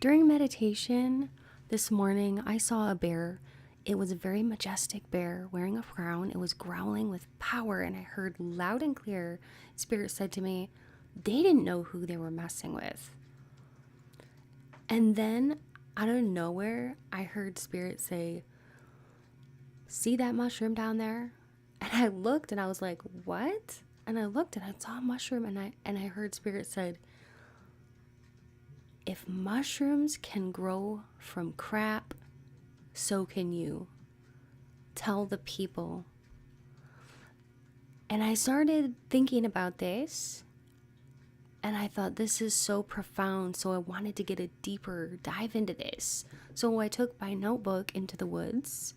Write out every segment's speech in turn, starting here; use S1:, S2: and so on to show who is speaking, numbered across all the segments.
S1: During meditation this morning, I saw a bear. It was a very majestic bear wearing a crown. It was growling with power, and I heard loud and clear, Spirit said to me, they didn't know who they were messing with. And then, out of nowhere, I heard Spirit say, see that mushroom down there? And I looked and I was like, what? And I looked and I saw a mushroom, and I heard Spirit said, if mushrooms can grow from crap, so can you. Tell the people. And I started thinking about this, and I thought, this is so profound, so I wanted to get a deeper dive into this. So I took my notebook into the woods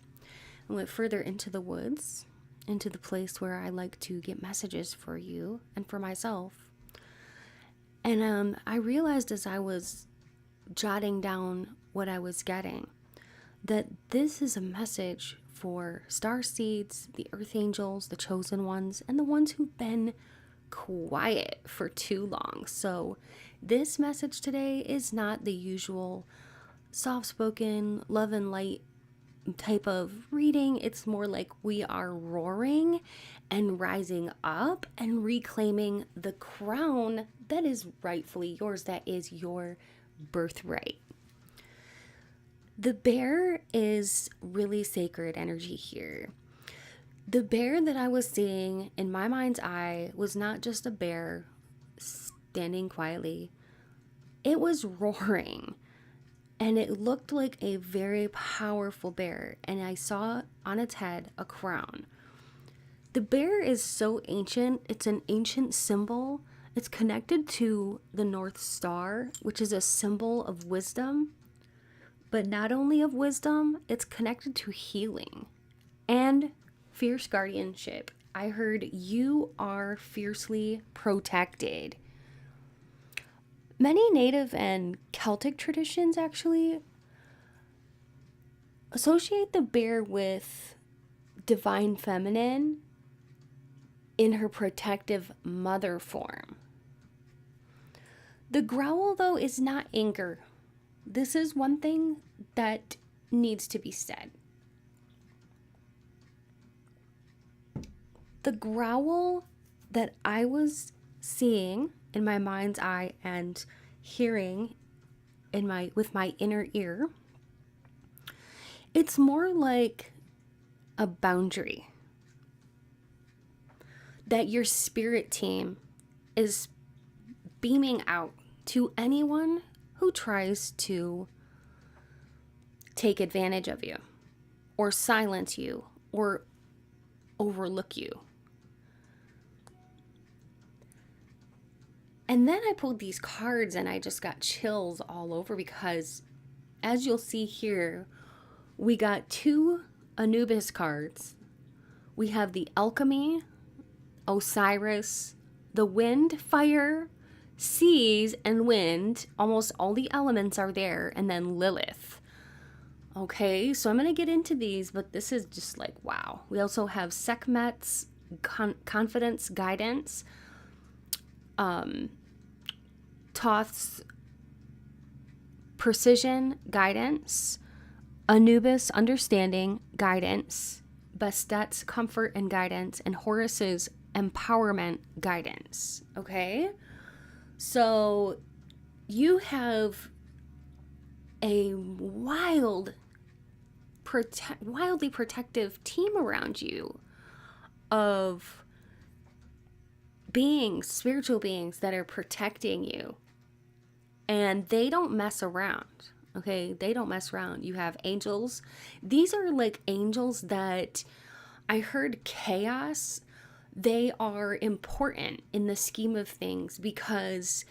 S1: and went further into the woods, into the place where I like to get messages for you and for myself. And I realized as I was jotting down what I was getting, that this is a message for starseeds, the earth angels, the chosen ones, and the ones who've been quiet for too long. So this message today is not the usual soft-spoken, love and light type of reading. It's more like we are roaring and rising up and reclaiming the crown that is rightfully yours, that is your birthright. The bear is really sacred energy here. The bear that I was seeing in my mind's eye was not just a bear standing quietly. It was roaring, and it looked like a very powerful bear, and I saw on its head a crown. The bear is so ancient. It's an ancient symbol. It's connected to the North Star, which is a symbol of wisdom. But not only of wisdom, it's connected to healing and fierce guardianship. I heard you are fiercely protected. Many Native and Celtic traditions actually associate the bear with divine feminine in her protective mother form. The growl, though, is not anger. This is one thing that needs to be said. The growl that I was seeing in my mind's eye and hearing with my inner ear, it's more like a boundary that your spirit team is beaming out to anyone who tries to take advantage of you or silence you or overlook you. And then I pulled these cards and I just got chills all over, because as you'll see here, we got 2 Anubis cards. We have the Alchemy, Osiris, the Wind, Fire, Seas, and Wind. Almost all the elements are there. And then Lilith. Okay, so I'm going to get into these, but this is just like, wow. We also have Sekhmet's Confidence, Guidance, Thoth's Precision, Guidance, Anubis, Understanding, Guidance, Bastet's Comfort and Guidance, and Horus's Empowerment, Guidance. Okay, so you have a wildly protective team around you of beings, spiritual beings that are protecting you, and they don't mess around. Okay, they don't mess around. You have angels. These are like angels that I heard chaos. They are important in the scheme of things because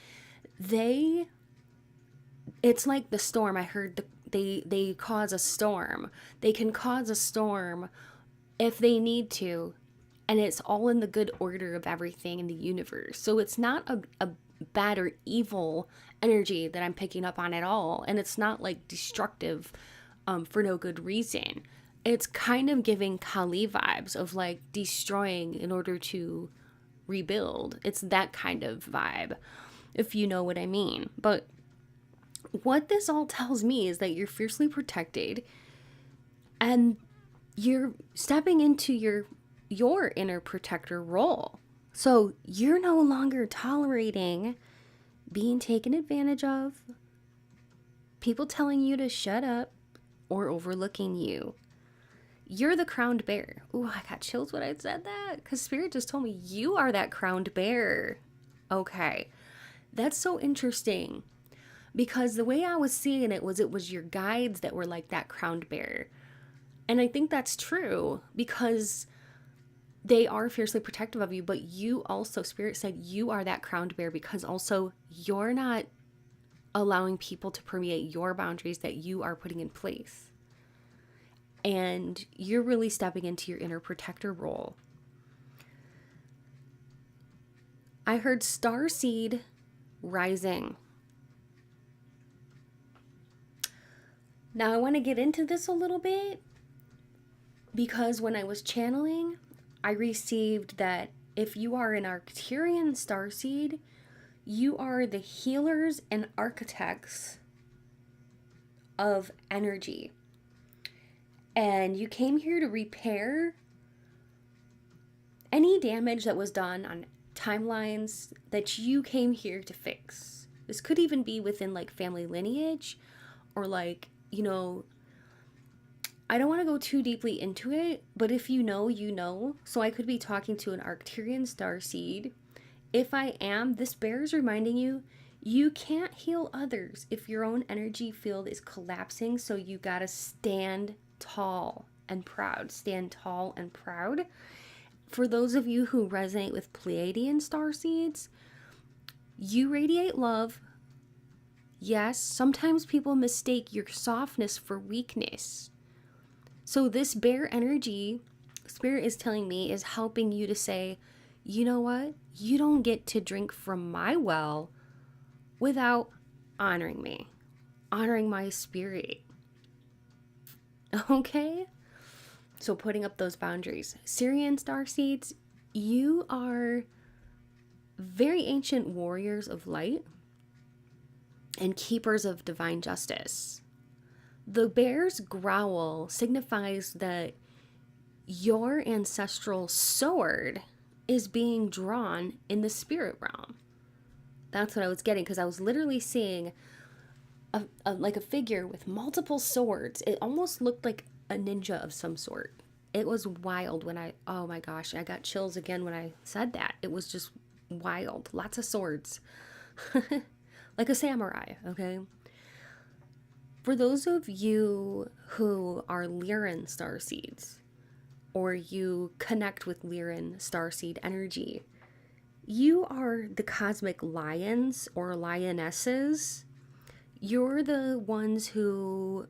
S1: it's like the storm. I heard they cause a storm. They can cause a storm if they need to, and it's all in the good order of everything in the universe. So it's not a bad or evil energy that I'm picking up on at all, and it's not like destructive for no good reason. It's kind of giving Kali vibes of like destroying in order to rebuild. It's that kind of vibe, if you know what I mean. But what this all tells me is that you're fiercely protected, and you're stepping into your inner protector role. So you're no longer tolerating being taken advantage of, people telling you to shut up, or overlooking you. You're the crowned bear. Ooh, I got chills when I said that, because Spirit just told me you are that crowned bear. Okay, that's so interesting, because the way I was seeing it was your guides that were like that crowned bear. And I think that's true, because they are fiercely protective of you, but you also, Spirit said, you are that crowned bear, because also you're not allowing people to permeate your boundaries that you are putting in place. And you're really stepping into your inner protector role. I heard starseed rising. Now I want to get into this a little bit, because when I was channeling, I received that if you are an Arcturian starseed, you are the healers and architects of energy. And you came here to repair any damage that was done on timelines that you came here to fix. This could even be within like family lineage, or like, you know, I don't want to go too deeply into it, but if you know, you know. So I could be talking to an Arcturian starseed. If I am, this bear is reminding you, you can't heal others if your own energy field is collapsing. So you gotta stand tall and proud. Stand tall and proud. For those of you who resonate with Pleiadian starseeds, you radiate love. Yes, sometimes people mistake your softness for weakness. So this bear energy, Spirit is telling me, is helping you to say, you know what? You don't get to drink from my well without honoring me, honoring my spirit. Okay? So putting up those boundaries. Syrian starseeds, you are very ancient warriors of light and keepers of divine justice. The bear's growl signifies that your ancestral sword is being drawn in the spirit realm. That's what I was getting, because I was literally seeing like a figure with multiple swords. It almost looked like a ninja of some sort. It was wild when oh my gosh, I got chills again when I said that. It was just wild. Lots of swords. Like a samurai, okay? For those of you who are Lyran starseeds, or you connect with Lyran starseed energy, you are the cosmic lions or lionesses. You're the ones who,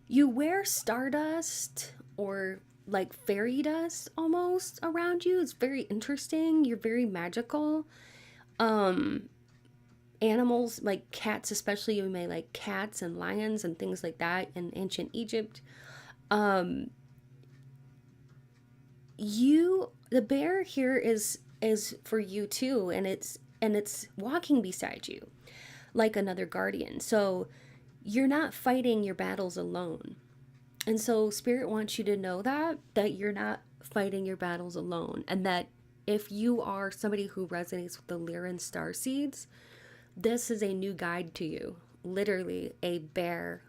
S1: you wear stardust or like fairy dust almost around you. It's very interesting. You're very magical. Animals like cats, especially, you may like cats and lions and things like that in ancient Egypt. The bear here is for you too, and it's walking beside you like another guardian. So you're not fighting your battles alone. And so Spirit wants you to know that you're not fighting your battles alone, and that if you are somebody who resonates with the Lyran starseeds, this is a new guide to you. Literally a bear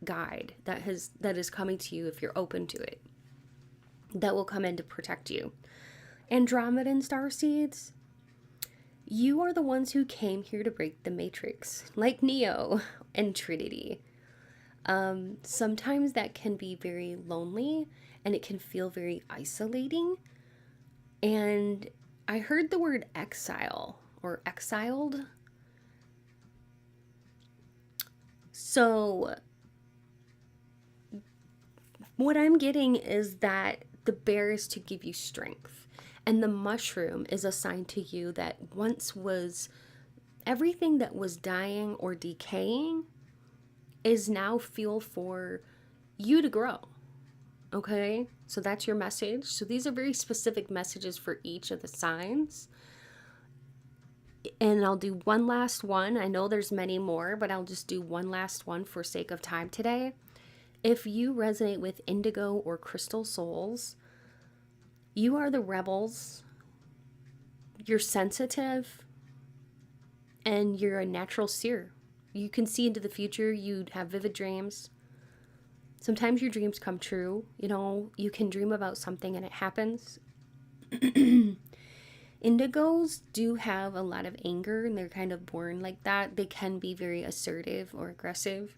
S1: guide that is coming to you if you're open to it. That will come in to protect you. Andromedan starseeds, you are the ones who came here to break the matrix, like Neo and Trinity. Sometimes that can be very lonely, and it can feel very isolating. And I heard the word exile or exiled. So what I'm getting is that the bear is to give you strength, and the mushroom is a sign to you that once was everything that was dying or decaying is now fuel for you to grow. Okay, so that's your message. So these are very specific messages for each of the signs. And I'll do one last one. I know there's many more, but I'll just do one last one for sake of time today. If you resonate with indigo or crystal souls, you are the rebels. You're sensitive, and you're a natural seer. You can see into the future. You have vivid dreams. Sometimes your dreams come true. You know, you can dream about something and it happens. Indigos do have a lot of anger, and they're kind of born like that. They can be very assertive or aggressive,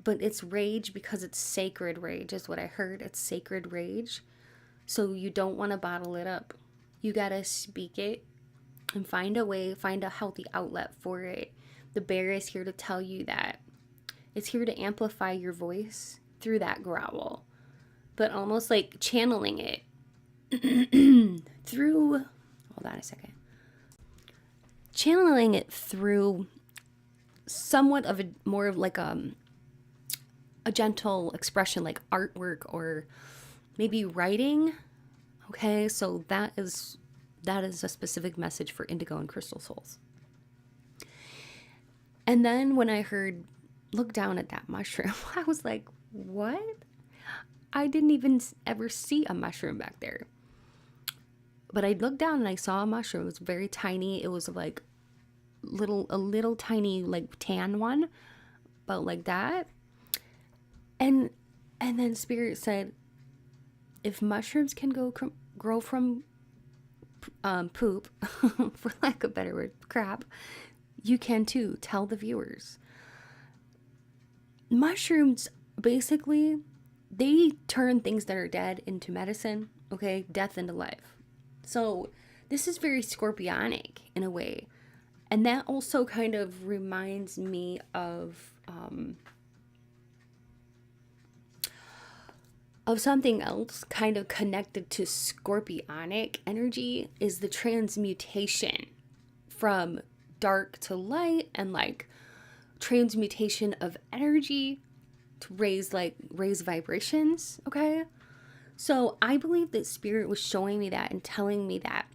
S1: but it's rage because it's sacred rage is what I heard. It's sacred rage. So you don't want to bottle it up. You got to speak it and find a way, find a healthy outlet for it. The bear is here to tell you that. It's here to amplify your voice through that growl, but almost like channeling it through, hold on a second, channeling it through somewhat of a more of like a gentle expression, like artwork or maybe writing. Okay, so that is a specific message for indigo and crystal souls. And then when I heard look down at that mushroom, I was like, what? I didn't even ever see a mushroom back there. But I looked down and I saw a mushroom. It was very tiny. It was like a little tiny like tan one, about like that. And then Spirit said, if mushrooms can grow from poop, for lack of a better word, crap, you can too. Tell the viewers. Mushrooms, basically, they turn things that are dead into medicine, okay? Death into life. So this is very scorpionic in a way. And that also kind of reminds me of something else kind of connected to scorpionic energy is the transmutation from dark to light, and like transmutation of energy to raise vibrations. Okay, so I believe that Spirit was showing me that and telling me that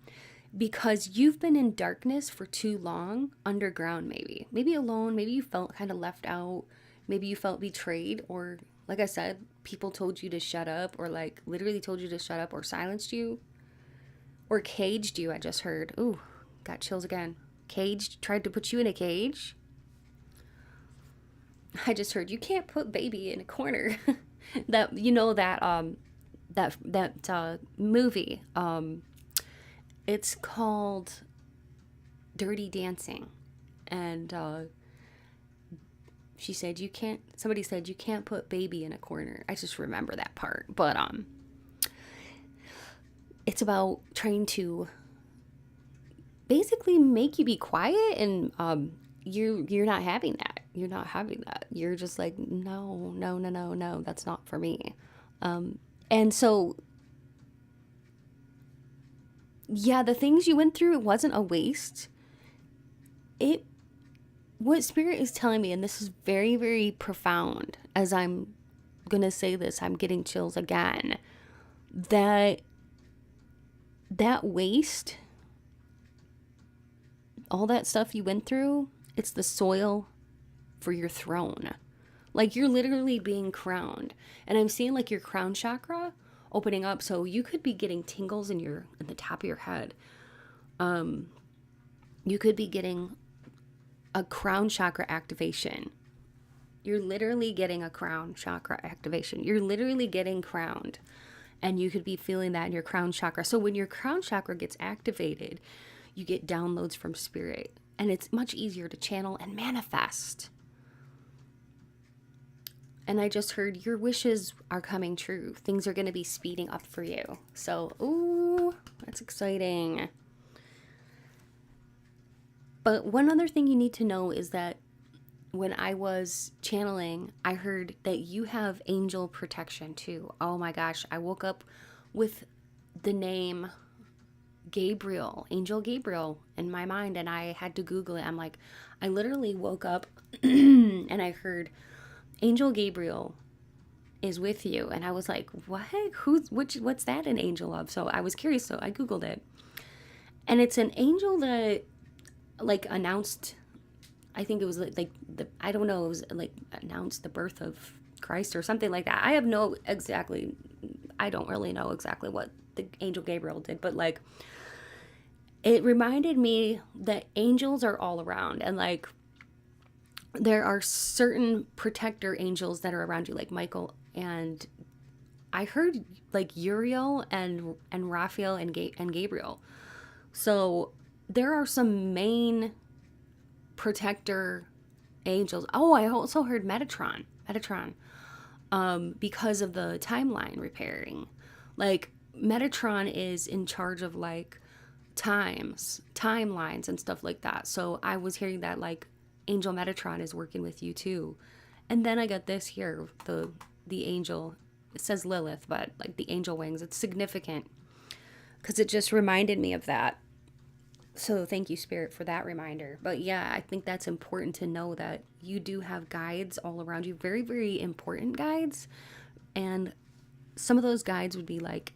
S1: because you've been in darkness for too long, underground, maybe alone, maybe you felt kind of left out, maybe you felt betrayed, or like I said, people told you to shut up, or like literally told you to shut up, or silenced you, or caged you. I just heard, ooh, got chills again. Caged, tried to put you in a cage. I just heard, you can't put baby in a corner. That, you know, that movie, it's called Dirty Dancing, and somebody said you can't put baby in a corner. I just remember that part. But it's about trying to basically make you be quiet, and you're not having that. You're not having that. You're just like, no, that's not for me. And so yeah, the things you went through, it wasn't a waste. What Spirit is telling me, and this is very, very profound, as I'm going to say this, I'm getting chills again, that waste, all that stuff you went through, it's the soil for your throne. Like, you're literally being crowned. And I'm seeing like your crown chakra opening up, so you could be getting tingles in the top of your head. You could be getting a crown chakra activation. You're literally getting a crown chakra activation. You're literally getting crowned, and you could be feeling that in your crown chakra. So when your crown chakra gets activated, you get downloads from Spirit, and it's much easier to channel and manifest. And I just heard your wishes are coming true. Things are going to be speeding up for you. So, ooh, that's exciting. But one other thing you need to know is that when I was channeling, I heard that you have angel protection too. Oh my gosh, I woke up with the name Gabriel, Angel Gabriel, in my mind, and I had to Google it. I'm like, I literally woke up and I heard Angel Gabriel is with you, and I was like, what? What's that an angel of? So I was curious, so I Googled it, and it's an angel that like announced, I think it was like the, I don't know, it was like announced the birth of Christ or something like that. I have no exactly, I don't really know exactly what the angel Gabriel did, but like it reminded me that angels are all around, and like there are certain protector angels that are around you, like Michael, and I heard like Uriel and Raphael and Gabriel. So there are some main protector angels. Oh, I also heard Metatron, because of the timeline repairing. Like Metatron is in charge of like timelines and stuff like that. So I was hearing that like Angel Metatron is working with you too. And then I got this here, the angel. It says Lilith, but like the angel wings. It's significant because it just reminded me of that. So thank you, Spirit, for that reminder. But yeah, I think that's important to know that you do have guides all around you, very, very important guides. And some of those guides would be like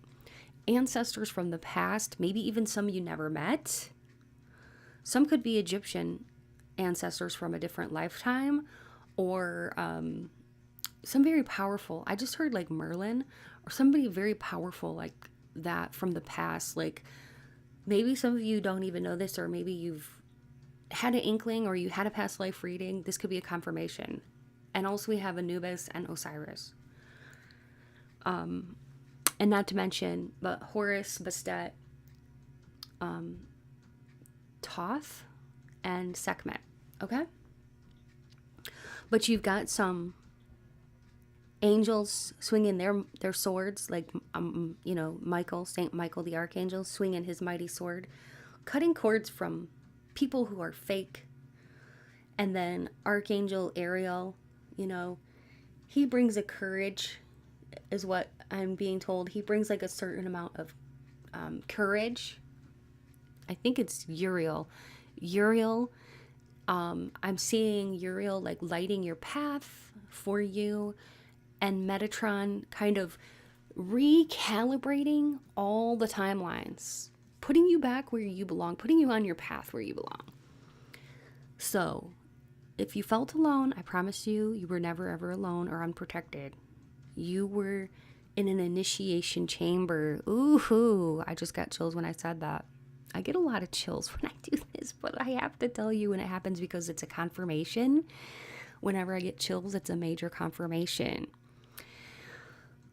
S1: ancestors from the past, maybe even some you never met. Some could be Egyptian ancestors from a different lifetime, or some very powerful. I just heard like Merlin or somebody very powerful like that from the past. Like maybe some of you don't even know this, or maybe you've had an inkling or you had a past life reading. This could be a confirmation. And also we have Anubis and Osiris. And not to mention, but Horus, Bastet, Thoth, and Sekhmet. Okay? But you've got some angels swinging their swords, like, Michael, Saint Michael the Archangel, swinging his mighty sword, cutting cords from people who are fake. And then Archangel Ariel, he brings a courage, is what I'm being told. He brings like a certain amount of courage. I think it's Uriel. I'm seeing Uriel like lighting your path for you, and Metatron kind of recalibrating all the timelines, putting you back where you belong, putting you on your path where you belong. So if you felt alone, I promise you were never ever alone or unprotected. You were in an initiation chamber. Ooh, I just got chills when I said that. I get a lot of chills when I do this, but I have to tell you when it happens because it's a confirmation. Whenever I get chills, it's a major confirmation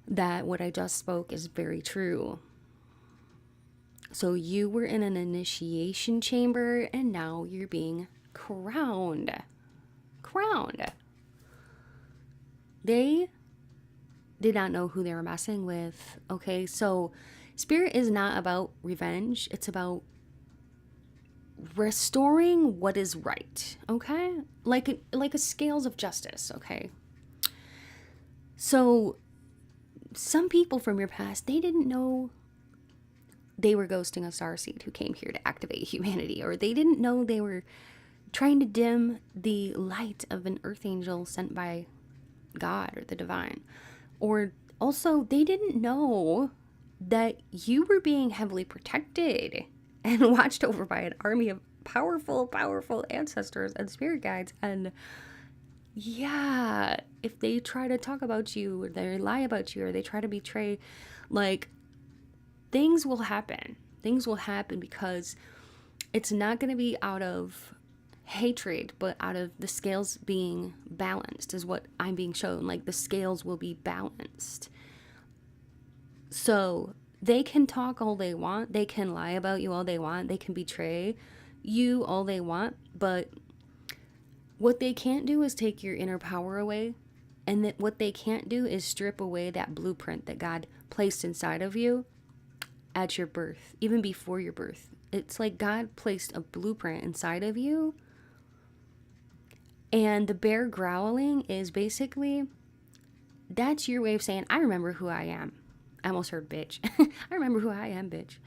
S1: that what I just spoke is very true. So you were in an initiation chamber and now you're being crowned. They did not know who they were messing with. Okay, so Spirit is not about revenge. It's about restoring what is right. Okay, like a scales of justice. Okay, so some people from your past, they didn't know they were ghosting a starseed who came here to activate humanity, or they didn't know they were trying to dim the light of an earth angel sent by God or the divine. Or also, they didn't know that you were being heavily protected and watched over by an army of powerful ancestors and spirit guides. And yeah, if they try to talk about you, or they lie about you, or they try to betray, like, things will happen. Things will happen because it's not going to be out of hatred, but out of the scales being balanced, is what I'm being shown. Like, the scales will be balanced. So they can talk all they want, they can lie about you all they want, they can betray you all they want, but what they can't do is take your inner power away. And that what they can't do is strip away that blueprint that God placed inside of you at your birth, even before your birth. It's like God placed a blueprint inside of you. And the bear growling is basically, that's your way of saying, I remember who I am. I almost heard bitch. I remember who I am, bitch.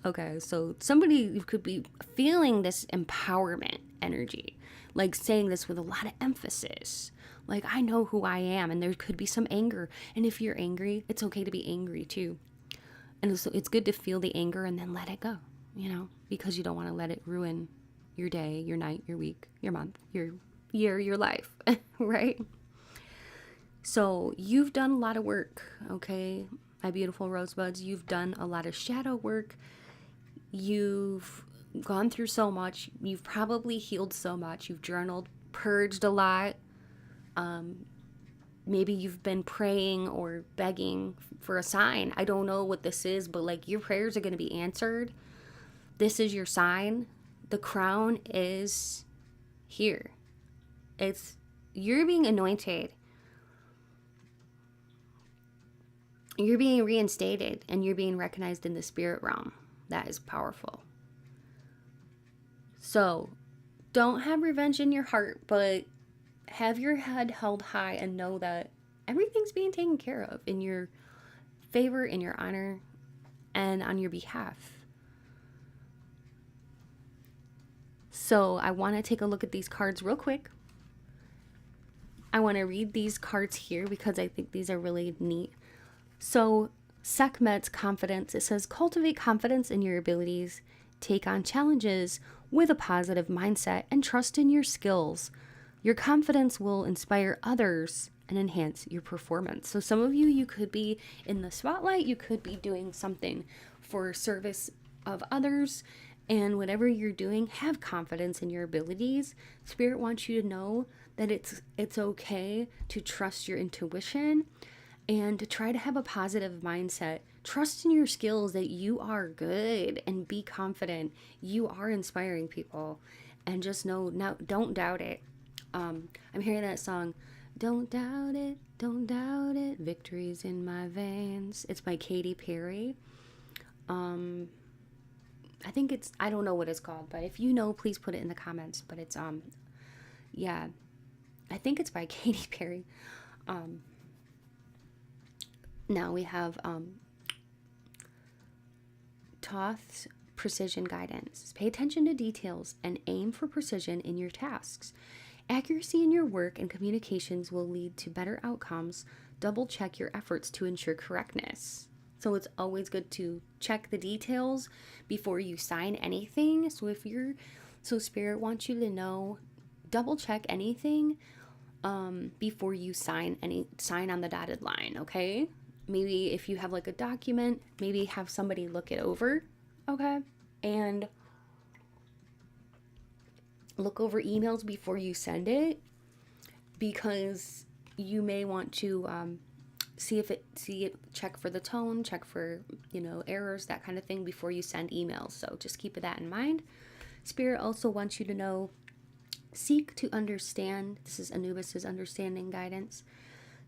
S1: Okay, so somebody could be feeling this empowerment energy, like saying this with a lot of emphasis. Like, I know who I am, and there could be some anger. And if you're angry, it's okay to be angry too. And so it's good to feel the anger and then let it go, because you don't want to let it ruin your day, your night, your week, your month, your year, your life, right? So you've done a lot of work, okay, my beautiful rosebuds. You've done a lot of shadow work. You've gone through so much. You've probably healed so much. You've journaled, purged a lot. Maybe you've been praying or begging for a sign. I don't know what this is, but like your prayers are going to be answered. This is your sign. The crown is here. You're being anointed. You're being reinstated and you're being recognized in the spirit realm. That is powerful. So don't have revenge in your heart, but have your head held high and know that everything's being taken care of in your favor, in your honor, and on your behalf. So I want to take a look at these cards real quick. I want to read these cards here because I think these are really neat. So Sekhmet's confidence, it says, cultivate confidence in your abilities, take on challenges with a positive mindset, and trust in your skills. Your confidence will inspire others and enhance your performance. So some of you could be in the spotlight, you could be doing something for service of others, and whatever you're doing, have confidence in your abilities. Spirit wants you to know that it's okay to trust your intuition and to try to have a positive mindset. Trust in your skills, that you are good, and be confident. You are inspiring people, and just know, now, don't doubt it. I'm hearing that song, don't doubt it, don't doubt it, victory's in my veins. It's by Katy Perry. I think I don't know what it's called, but if you know, please put it in the comments. But it's, yeah, I think it's by Katy Perry. Now we have, Thoth's precision guidance. Pay attention to details and aim for precision in your tasks. Accuracy in your work and communications will lead to better outcomes. Double check your efforts to ensure correctness. So it's always good to check the details before you sign anything. So Spirit wants you to know, double check anything before you sign on the dotted line, okay? Maybe if you have like a document, maybe have somebody look it over, okay? And look over emails before you send it, because you may want to check for the tone, check for, errors, that kind of thing before you send emails. So just keep that in mind. Spirit also wants you to know, seek to understand. This is Anubis's understanding guidance.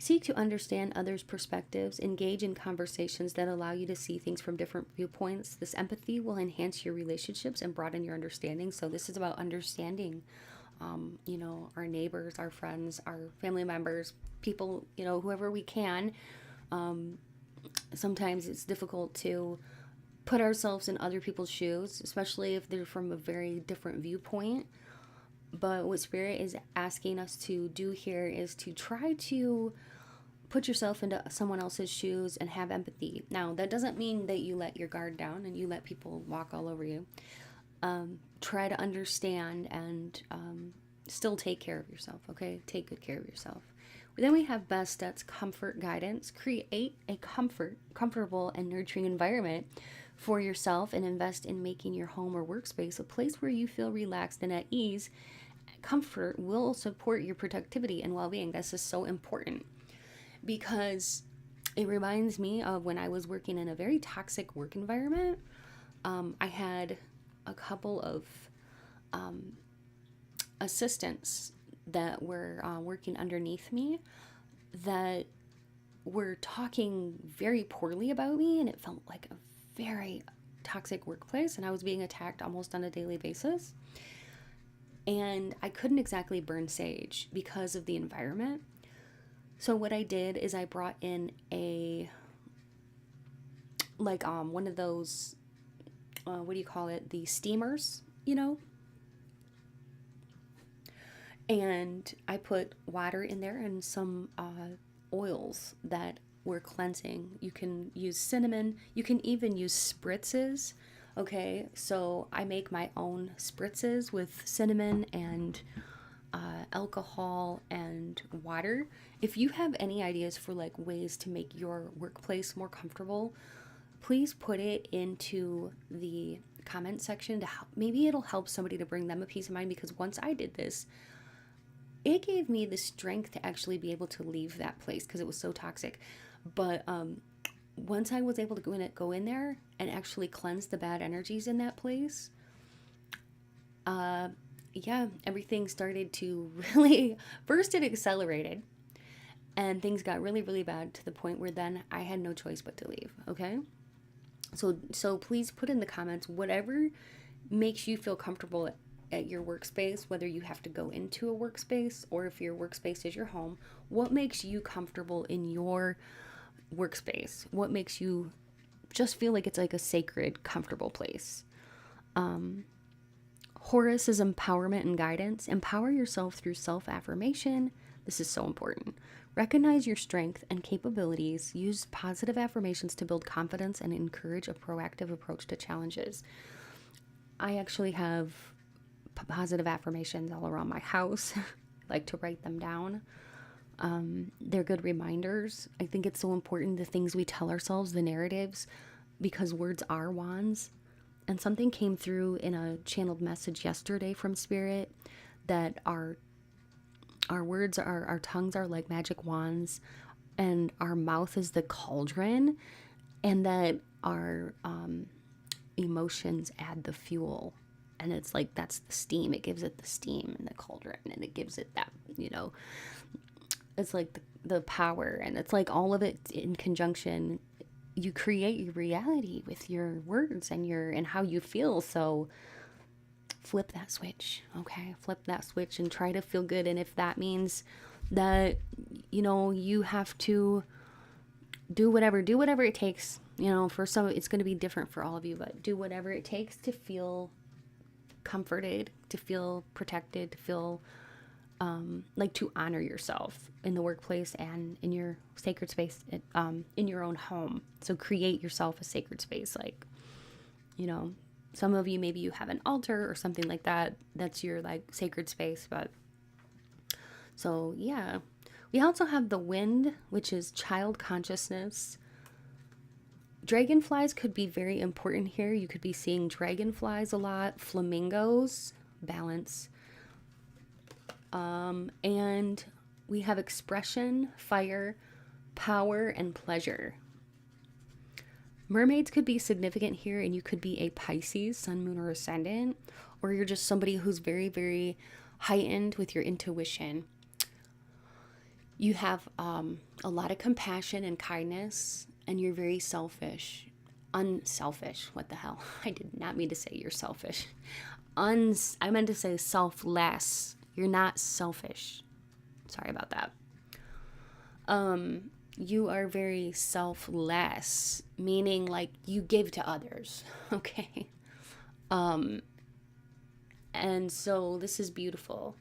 S1: Seek to understand others' perspectives. Engage in conversations that allow you to see things from different viewpoints. This empathy will enhance your relationships and broaden your understanding. So this is about understanding, our neighbors, our friends, our family members, people, whoever we can. Sometimes it's difficult to put ourselves in other people's shoes, especially if they're from a very different viewpoint. But what Spirit is asking us to do here is to try to put yourself into someone else's shoes and have empathy. Now, that doesn't mean that you let your guard down and you let people walk all over you. Try to understand and still take care of yourself, okay? Take good care of yourself. Then we have Bastet's comfort guidance. Create a comfortable and nurturing environment for yourself and invest in making your home or workspace a place where you feel relaxed and at ease. Comfort will support your productivity and well-being. This is so important because it reminds me of when I was working in a very toxic work environment. I had a couple of assistants that were working underneath me that were talking very poorly about me, and it felt like a very toxic workplace, and I was being attacked almost on a daily basis. And I couldn't exactly burn sage because of the environment. So what I did is I brought in one of those, the steamers, and I put water in there and some oils that were cleansing. You can use cinnamon. You can even use spritzes Okay, so I make my own spritzes with cinnamon and alcohol and water. If you have any ideas for like ways to make your workplace more comfortable, please put it into the comment section to help. Maybe it'll help somebody to bring them a peace of mind, because once I did this, it gave me the strength to actually be able to leave that place because it was so toxic. But once I was able to go in there and actually cleanse the bad energies in that place, yeah, everything started to really, first it accelerated and things got really, really bad to the point where then I had no choice but to leave. Okay. So please put in the comments whatever makes you feel comfortable at your workspace, whether you have to go into a workspace or if your workspace is your home. What makes you comfortable in your workspace? What makes you just feel like it's like a sacred, comfortable place? Horus is empowerment and guidance. Empower yourself through self-affirmation. This is so important. Recognize your strength and capabilities. Use positive affirmations to build confidence and encourage a proactive approach to challenges. I actually have positive affirmations all around my house. I like to write them down. They're good reminders. I think it's so important, the things we tell ourselves, the narratives, because words are wands. And something came through in a channeled message yesterday from Spirit that our words, our tongues are like magic wands, and our mouth is the cauldron, and that our emotions add the fuel. And it's like, that's the steam. It gives it the steam in the cauldron, and it gives it that, it's like the power, and it's like all of it in conjunction. You create your reality with your words and how you feel. So flip that switch. Okay. Flip that switch and try to feel good. And if that means that, you have to do whatever it takes, for some, it's going to be different for all of you, but do whatever it takes to feel comforted, to feel protected, to feel like to honor yourself in the workplace and in your sacred space, in your own home. So create yourself a sacred space. Like, some of you, maybe you have an altar or something like that. That's your like sacred space. But so, yeah, we also have the wind, which is child consciousness. Dragonflies could be very important here. You could be seeing dragonflies a lot, flamingos, balance. And we have expression, fire, power, and pleasure. Mermaids could be significant here, and you could be a Pisces, sun, moon, or ascendant, or you're just somebody who's very, very heightened with your intuition. You have a lot of compassion and kindness, and you're very unselfish. What the hell? I did not mean to say you're selfish. I meant to say selfless. You're not selfish. Sorry about that. You are very selfless, meaning like you give to others. Okay. And so this is beautiful.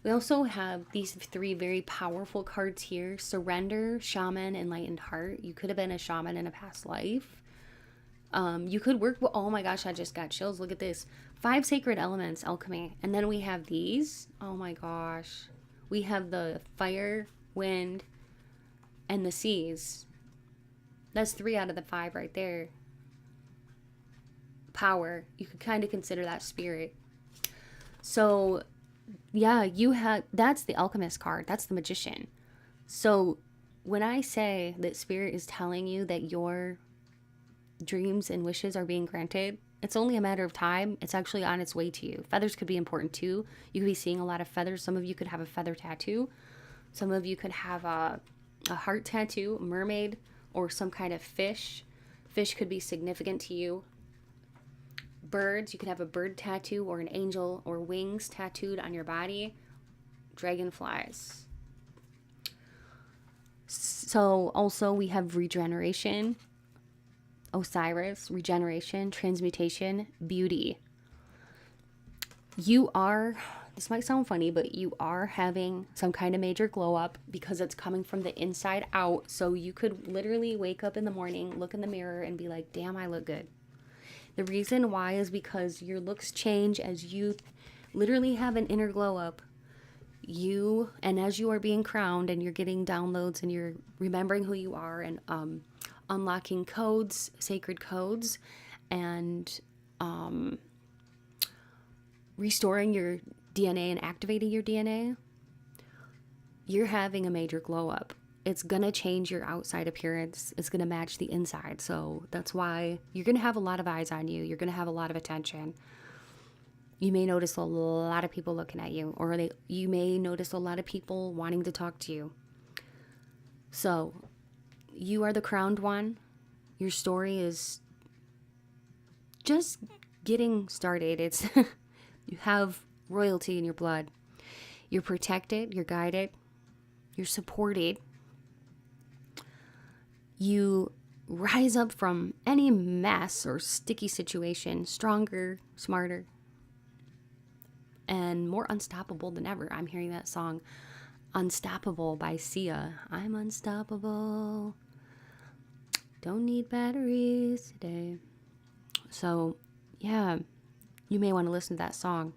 S1: We also have these 3 very powerful cards here: surrender, shaman, enlightened heart. You could have been a shaman in a past life. You could work with, oh my gosh, I just got chills. Look at this. 5 sacred elements, alchemy. And then we have these. Oh my gosh. We have the fire, wind, and the seas. That's 3 out of the 5 right there. Power. You could kind of consider that spirit. So, yeah, that's the alchemist card. That's the magician. So when I say that spirit is telling you that your dreams and wishes are being granted, it's only a matter of time. It's actually on its way to you. Feathers could be important too. You could be seeing a lot of feathers. Some of you could have a feather tattoo. Some of you could have a heart tattoo, a mermaid, or some kind of fish. Fish could be significant to you. Birds, you could have a bird tattoo or an angel or wings tattooed on your body. Dragonflies. So also we have regeneration, Osiris, regeneration, transmutation, beauty. This might sound funny, but you are having some kind of major glow up because it's coming from the inside out. So you could literally wake up in the morning, look in the mirror and be like, damn, I look good. The reason why is because your looks change as you literally have an inner glow up. And as you are being crowned and you're getting downloads and you're remembering who you are and unlocking codes, sacred codes, and restoring your DNA and activating your DNA, you're having a major glow up. It's going to change your outside appearance. It's going to match the inside. So that's why you're going to have a lot of eyes on you. You're going to have a lot of attention. You may notice a lot of people looking at you, or you may notice a lot of people wanting to talk to you. So you are the crowned one. Your story is just getting started. It's you have royalty in your blood. You're protected, you're guided, you're supported. You rise up from any mess or sticky situation stronger, smarter, and more unstoppable than ever. I'm hearing that song, Unstoppable by Sia. I'm unstoppable. Don't need batteries today. So, yeah, you may want to listen to that song.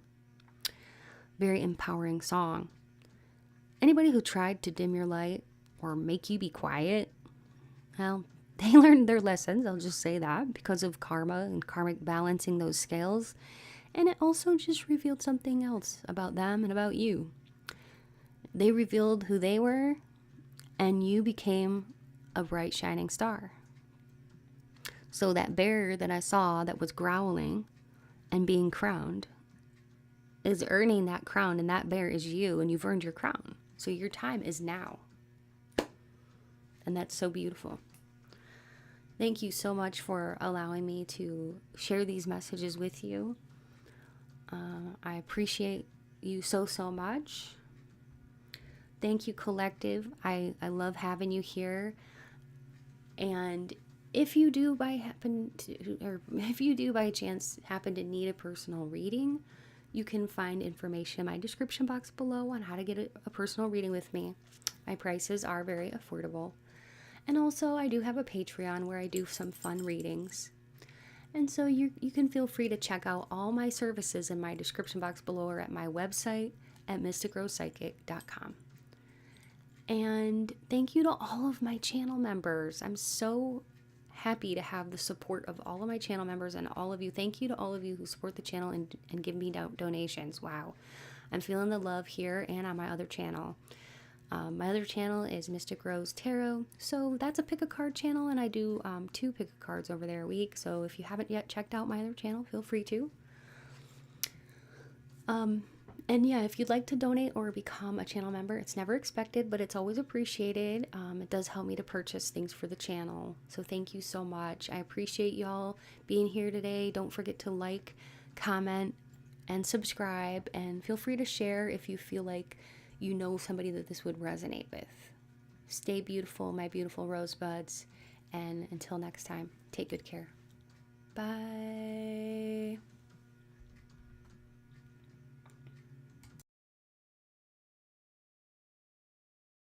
S1: Very empowering song. Anybody who tried to dim your light or make you be quiet, well, they learned their lessons, I'll just say that, because of karma and karmic balancing those scales. And it also just revealed something else about them and about you. They revealed who they were, and you became a bright, shining star. So that bear that I saw that was growling and being crowned is earning that crown, and that bear is you, and you've earned your crown. So your time is now. And that's so beautiful. Thank you so much for allowing me to share these messages with you. I appreciate you so much. Thank you, collective. I love having you here. And if you do by chance happen to need a personal reading, you can find information in my description box below on how to get a personal reading with me. My prices are very affordable. And also, I do have a Patreon where I do some fun readings. And so you can feel free to check out all my services in my description box below or at my website at mysticrosepsychic.com. And thank you to all of my channel members. I'm so happy to have the support of all of my channel members and all of you. Thank you to all of you who support the channel and give me donations. Wow. I'm feeling the love here and on my other channel. My other channel is Mystic Rose Tarot. So that's a pick a card channel, and I do 2 pick a cards over there a week. So if you haven't yet checked out my other channel, feel free to. And yeah, if you'd like to donate or become a channel member, it's never expected, but it's always appreciated. It does help me to purchase things for the channel. So thank you so much. I appreciate y'all being here today. Don't forget to like, comment, and subscribe. And feel free to share if you feel like you know somebody that this would resonate with. Stay beautiful, my beautiful rosebuds. And until next time, take good care. Bye.